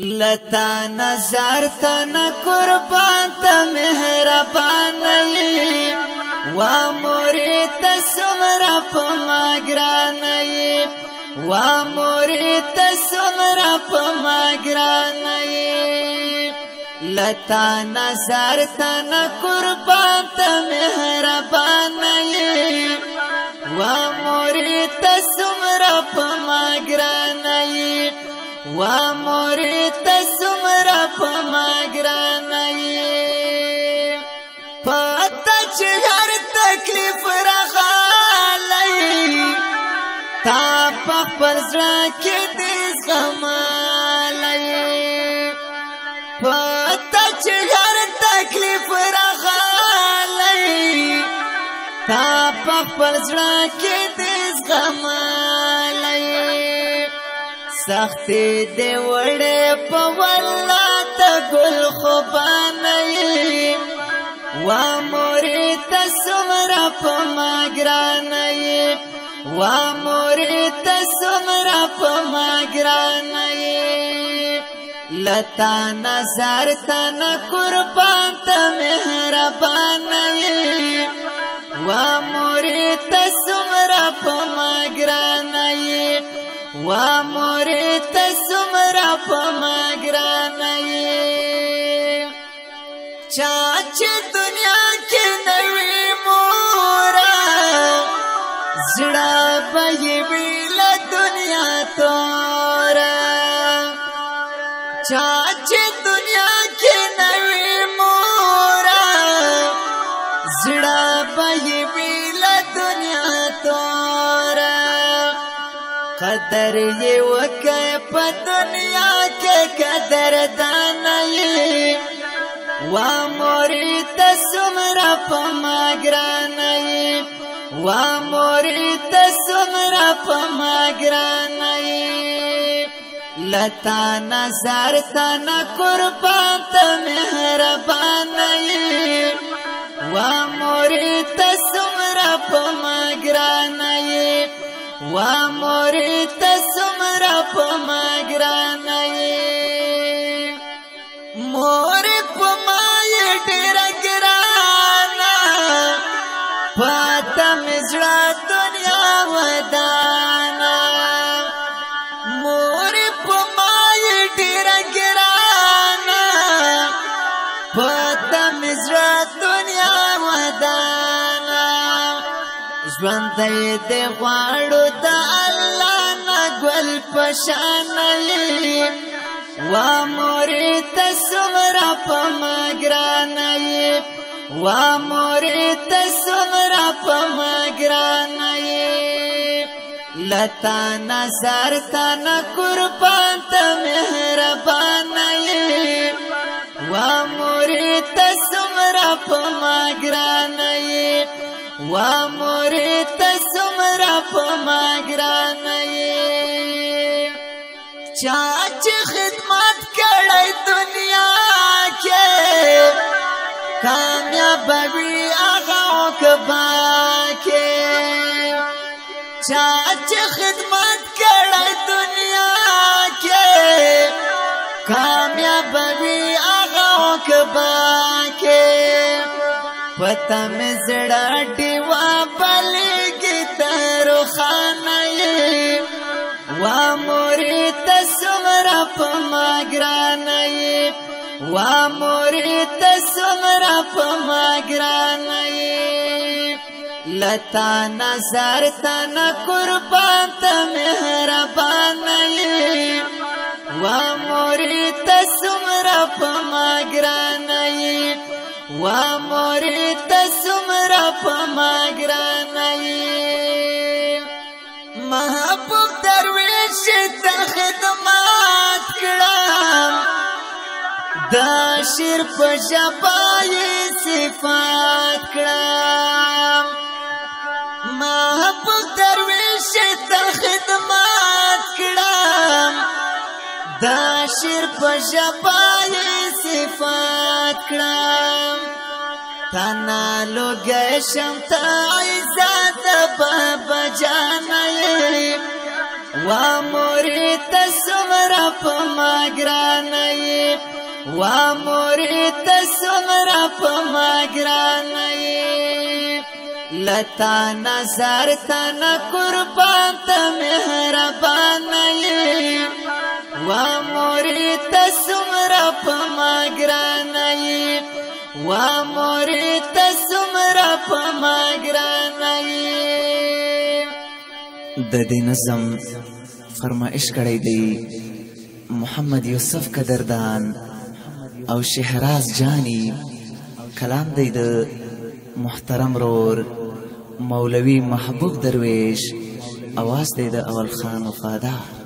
لتا نظر تن قربان تا مهربان ای و مرید سمرا پا مگران ای و مرید سمرا پا مگران ای لتا نظر تن قربان تا مهربان ای و مرید سمرا پا مگران ای و مرید سمرا پا مگران ای پاتا چه هر تکلیف رغالی تا پخپل زړه کې دې زغمالی پاتا چه هر تکلیف رغالی تا پخپل زړه کې دې زغمالی سختی دی وڑی پا واللہ تا گل خوبانی و مرید سمرا پا مگرانی و مرید سمرا پا مگرانی لتا نظر تن قربان تا مہربانی و مرید سمرا پا مگرانی و مرید سمرا پا مگرانی چاچ دنیا کی نوی مورا زڑا بھئی ویل دنیا تورا چاچ دنیا کی نوی مورا زڑا بھئی ویل دنیا تورا قدر یہ وکے پا دنیا کے قدر دانائی و مرید سمرا پا مگرانائی و مرید سمرا پا مگرانائی لتا نظر تن قربان تا مہربانائی و مرید سمرا پا مگرانائی و مرید سمرا پا مگرانائی مورد پا مائی ڈیر گرانا پاتا مزڑا دنیا ودانا مورد پا مائی ڈیر گرانا پاتا مزڑا دنیا ودانا ژوندی دی غواړو د الله نه ګل پشانوي و مرید سمرا پا مگرانوي و مرید سمرا پا مگرانوي لتا نظر تن قربان تا مهربانوي و مرید سمرا پا مگرانوي و مرید سمرا پا مگرانوي چاچ خدمت کڑی دنیا کے کامیاب بھی آغا عقبا کے چاچ خدمت کڑی دنیا کے کامیاب بھی آغا عقبا کے پتا میں زڑا ڈیوا بلگی تارو خانائی و مرید سمرا پا مگرانائی و مرید سمرا پا مگرانائی لتا نظر تن قربان تا مہربانائی و مرید سمرا پا مگرانائی و مرید سمرا پا مگرانائی محبوب درویش تا خدمات کرام دا شیر پا جبائی صفات کرام محبوب درویش تا خدمات کرام دا شیر پا جبائی صفات کرام تنالو گشم تا عزت بابا جانائی وا مورې ته څومره په ما ګرانه یې وا مورې ته څومره په ما ګرانه یې لتا نظر ته نه قربان ته مهربانه یې وا مورې ته څومره په ما ګرانه یې وا مورې ته څومره په ما ګرانه یې. د دې نظم فرمایش کړی دی محمد یوسف قدردان او شهراز جانی. کلام دی د محترم رور مولوی محبوب درویش. आवाज دی د اول خان وفادار.